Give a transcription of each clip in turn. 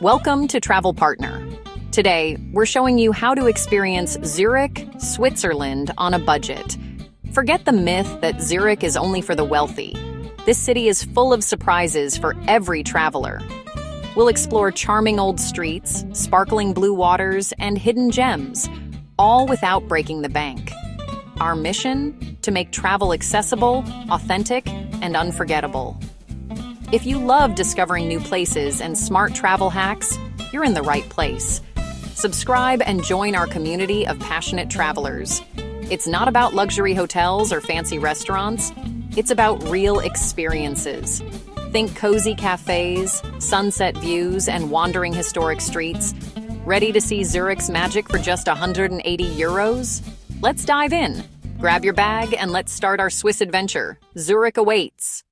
Welcome to Travel Partner. Today, we're showing you how to experience Zurich, Switzerland on a budget. Forget the myth that Zurich is only for the wealthy. This city is full of surprises for every traveler. We'll explore charming old streets, sparkling blue waters, and hidden gems, all without breaking the bank. Our mission? To make travel accessible, authentic, and unforgettable. If you love discovering new places and smart travel hacks, you're in the right place. Subscribe and join our community of passionate travelers. It's not about luxury hotels or fancy restaurants. It's about real experiences. Think cozy cafes, sunset views, and wandering historic streets. Ready to see Zurich's magic for just 180 euros? Let's dive in. Grab your bag and let's start our Swiss adventure. Zurich awaits.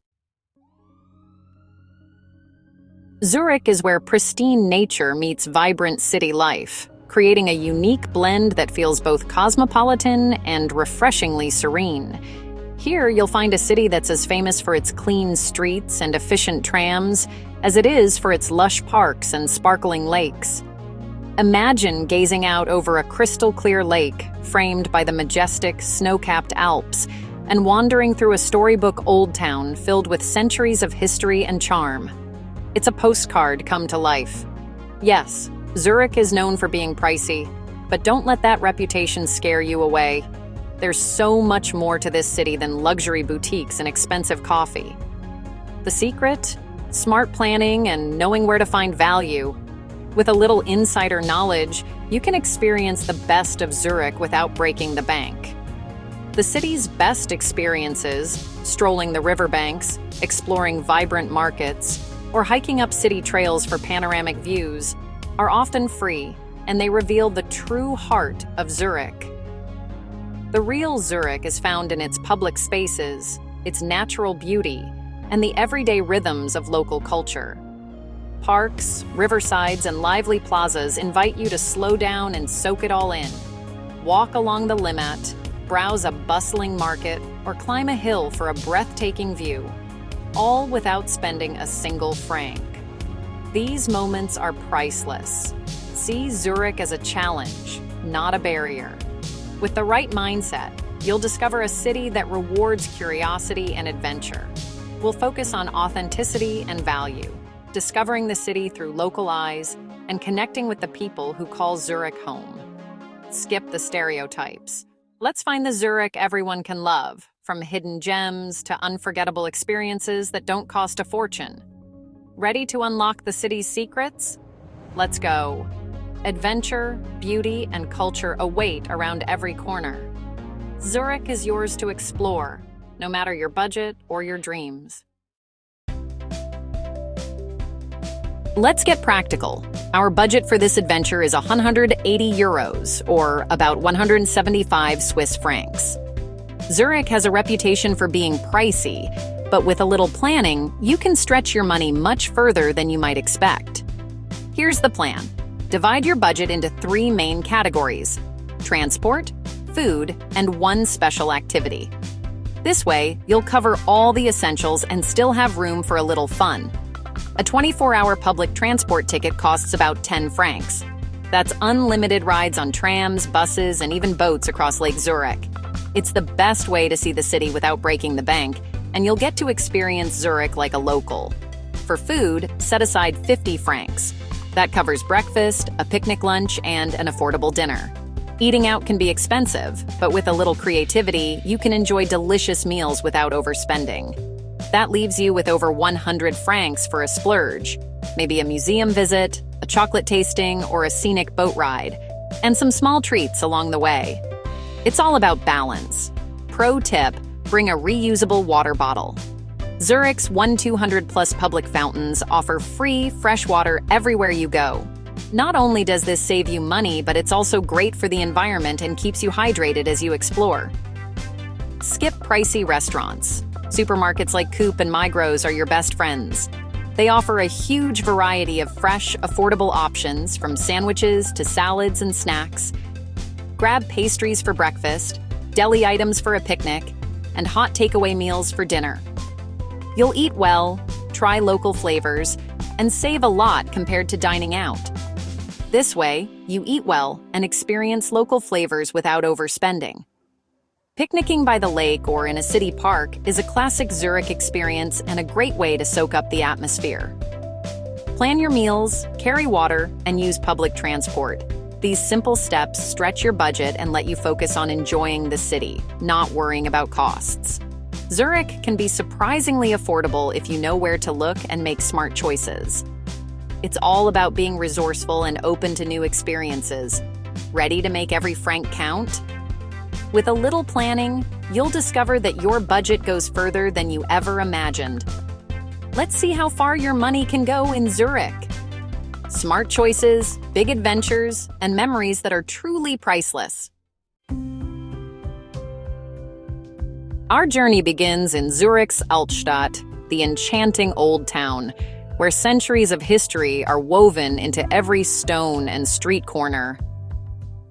Zurich is where pristine nature meets vibrant city life, creating a unique blend that feels both cosmopolitan and refreshingly serene. Here, you'll find a city that's as famous for its clean streets and efficient trams as it is for its lush parks and sparkling lakes. Imagine gazing out over a crystal-clear lake framed by the majestic, snow-capped Alps and wandering through a storybook old town filled with centuries of history and charm. It's a postcard come to life. Yes, Zurich is known for being pricey, but don't let that reputation scare you away. There's so much more to this city than luxury boutiques and expensive coffee. The secret? Smart planning and knowing where to find value. With a little insider knowledge, you can experience the best of Zurich without breaking the bank. The city's best experiences, strolling the riverbanks, exploring vibrant markets, or hiking up city trails for panoramic views, are often free, and they reveal the true heart of Zurich. The real Zurich is found in its public spaces, its natural beauty, and the everyday rhythms of local culture. Parks, riversides, and lively plazas invite you to slow down and soak it all in. Walk along the Limmat, browse a bustling market, or climb a hill for a breathtaking view, all without spending a single franc. These moments are priceless. See Zurich as a challenge, not a barrier. With the right mindset, you'll discover a city that rewards curiosity and adventure. We'll focus on authenticity and value, discovering the city through local eyes and connecting with the people who call Zurich home. Skip the stereotypes. Let's find the Zurich everyone can love, from hidden gems to unforgettable experiences that don't cost a fortune. Ready to unlock the city's secrets? Let's go. Adventure, beauty, and culture await around every corner. Zurich is yours to explore, no matter your budget or your dreams. Let's get practical. Our budget for this adventure is 180 euros, or about 175 Swiss francs. Zurich has a reputation for being pricey, but with a little planning, you can stretch your money much further than you might expect. Here's the plan. Divide your budget into 3 main categories: transport, food, and one special activity. This way, you'll cover all the essentials and still have room for a little fun. A 24-hour public transport ticket costs about 10 francs. That's unlimited rides on trams, buses, and even boats across Lake Zurich. It's the best way to see the city without breaking the bank, and you'll get to experience Zurich like a local. For food, set aside 50 francs. That covers breakfast, a picnic lunch, and an affordable dinner. Eating out can be expensive, but with a little creativity, you can enjoy delicious meals without overspending. That leaves you with over 100 francs for a splurge, maybe a museum visit, a chocolate tasting, or a scenic boat ride, and some small treats along the way. It's all about balance. Pro tip, bring a reusable water bottle. Zurich's 200+ public fountains offer free, fresh water everywhere you go. Not only does this save you money, but it's also great for the environment and keeps you hydrated as you explore. Skip pricey restaurants. Supermarkets like Coop and Migros are your best friends. They offer a huge variety of fresh, affordable options, from sandwiches to salads and snacks. Grab pastries for breakfast, deli items for a picnic, and hot takeaway meals for dinner. You'll eat well, try local flavors, and save a lot compared to dining out. This way, you eat well and experience local flavors without overspending. Picnicking by the lake or in a city park is a classic Zurich experience and a great way to soak up the atmosphere. Plan your meals, carry water, and use public transport. These simple steps stretch your budget and let you focus on enjoying the city, not worrying about costs. Zurich can be surprisingly affordable if you know where to look and make smart choices. It's all about being resourceful and open to new experiences. Ready to make every franc count? With a little planning, you'll discover that your budget goes further than you ever imagined. Let's see how far your money can go in Zurich. Smart choices, big adventures, and memories that are truly priceless. Our journey begins in Zurich's Altstadt, the enchanting old town, where centuries of history are woven into every stone and street corner.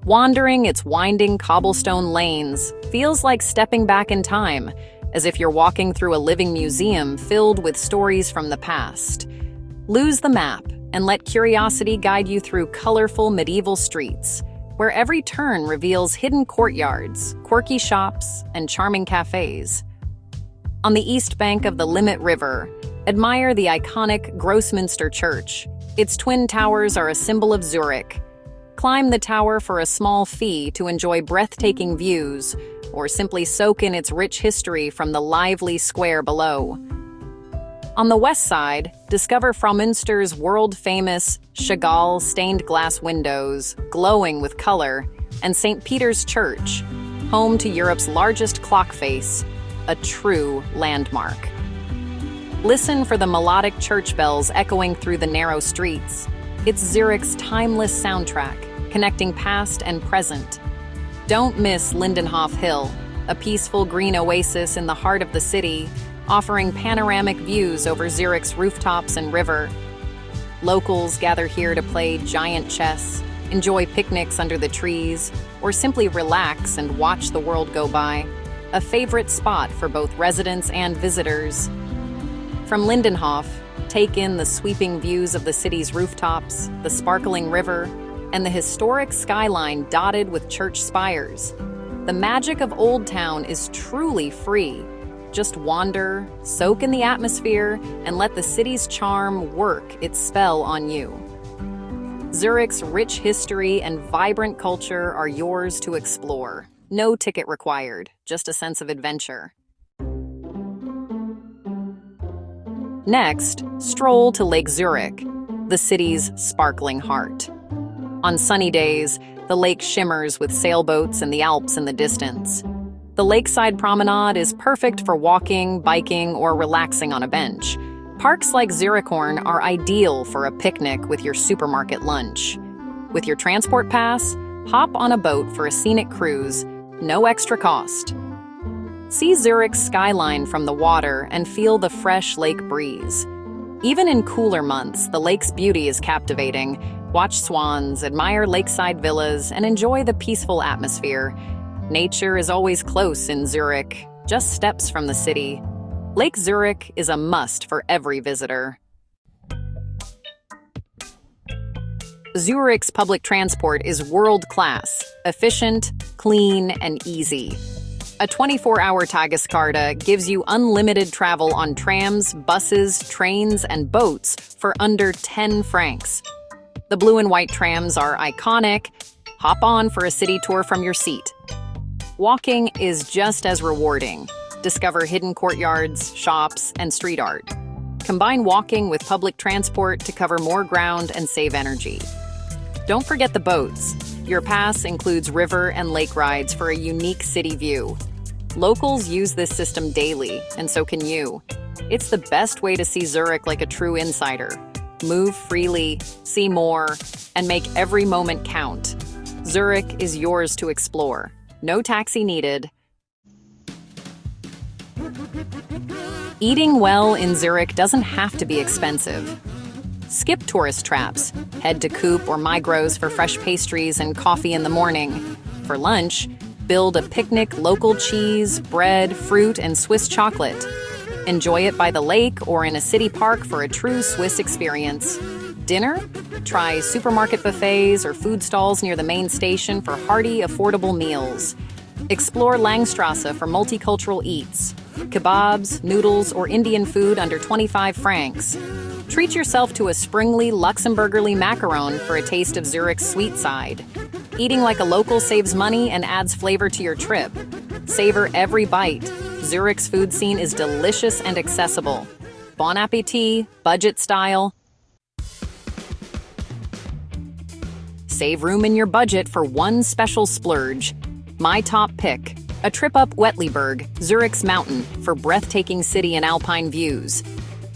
Wandering its winding cobblestone lanes feels like stepping back in time, as if you're walking through a living museum filled with stories from the past. Lose the map and let curiosity guide you through colorful medieval streets, where every turn reveals hidden courtyards, quirky shops, and charming cafes. On the east bank of the Limmat River, admire the iconic Grossmünster Church. Its twin towers are a symbol of Zurich. Climb the tower for a small fee to enjoy breathtaking views, or simply soak in its rich history from the lively square below. On the west side, discover Fraumünster's world-famous Chagall stained glass windows, glowing with color, and St. Peter's Church, home to Europe's largest clock face, a true landmark. Listen for the melodic church bells echoing through the narrow streets. It's Zurich's timeless soundtrack, connecting past and present. Don't miss Lindenhof Hill, a peaceful green oasis in the heart of the city, offering panoramic views over Zurich's rooftops and river. Locals gather here to play giant chess, enjoy picnics under the trees, or simply relax and watch the world go by. A favorite spot for both residents and visitors. From Lindenhof, take in the sweeping views of the city's rooftops, the sparkling river, and the historic skyline dotted with church spires. The magic of Old Town is truly free. Just wander, soak in the atmosphere, and let the city's charm work its spell on you. Zurich's rich history and vibrant culture are yours to explore. No ticket required, just a sense of adventure. Next, stroll to Lake Zurich, the city's sparkling heart. On sunny days, the lake shimmers with sailboats and the Alps in the distance. The lakeside promenade is perfect for walking, biking, or relaxing on a bench. Parks like Zurichhorn are ideal for a picnic with your supermarket lunch. With your transport pass, hop on a boat for a scenic cruise, no extra cost. See Zurich's skyline from the water and feel the fresh lake breeze. Even in cooler months, the lake's beauty is captivating. Watch swans, admire lakeside villas, and enjoy the peaceful atmosphere. Nature is always close in Zurich, just steps from the city. Lake Zurich is a must for every visitor. Zurich's public transport is world-class, efficient, clean, and easy. A 24-hour Tageskarte gives you unlimited travel on trams, buses, trains, and boats for under 10 francs. The blue and white trams are iconic. Hop on for a city tour from your seat. Walking is just as rewarding. Discover hidden courtyards, shops, and street art. Combine walking with public transport to cover more ground and save energy. Don't forget the boats. Your pass includes river and lake rides for a unique city view. Locals use this system daily, and so can you. It's the best way to see Zurich like a true insider. Move freely, see more, and make every moment count. Zurich is yours to explore. No taxi needed. Eating well in Zurich doesn't have to be expensive. Skip tourist traps. Head to Coop or Migros for fresh pastries and coffee in the morning. For lunch, build a picnic local cheese, bread, fruit, and Swiss chocolate. Enjoy it by the lake or in a city park for a true Swiss experience. Dinner? Try supermarket buffets or food stalls near the main station for hearty, affordable meals. Explore Langstrasse for multicultural eats. Kebabs, noodles, or Indian food under 25 francs. Treat yourself to a springly, Luxembourgerly macaron for a taste of Zurich's sweet side. Eating like a local saves money and adds flavor to your trip. Savor every bite. Zurich's food scene is delicious and accessible. Bon appétit, budget style. Save room in your budget for one special splurge. My top pick, a trip up Wettliberg, Zurich's mountain, for breathtaking city and alpine views.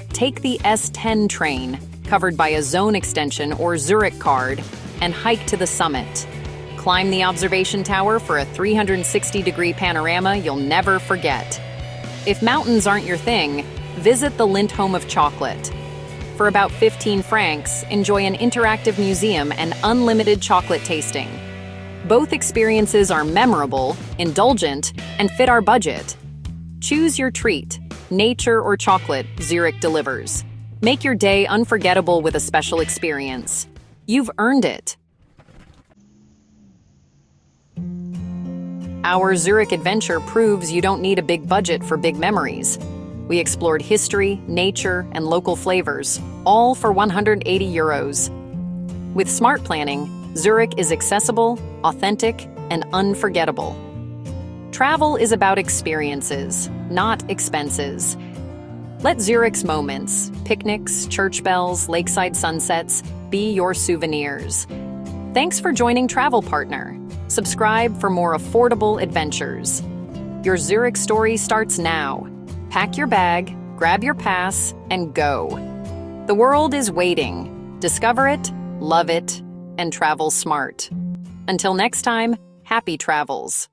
Take the S10 train, covered by a zone extension or Zurich card, and hike to the summit. Climb the observation tower for a 360-degree panorama you'll never forget. If mountains aren't your thing, visit the Lindt Home of Chocolate. For about 15 francs, enjoy an interactive museum and unlimited chocolate tasting. Both experiences are memorable, indulgent, and fit our budget. Choose your treat, nature or chocolate, Zurich delivers. Make your day unforgettable with a special experience. You've earned it. Our Zurich adventure proves you don't need a big budget for big memories. We explored history, nature, and local flavors, all for 180 euros. With smart planning, Zurich is accessible, authentic, and unforgettable. Travel is about experiences, not expenses. Let Zurich's moments, picnics, church bells, lakeside sunsets, be your souvenirs. Thanks for joining Travel Partner. Subscribe for more affordable adventures. Your Zurich story starts now. Pack your bag, grab your pass, and go. The world is waiting. Discover it, love it, and travel smart. Until next time, happy travels.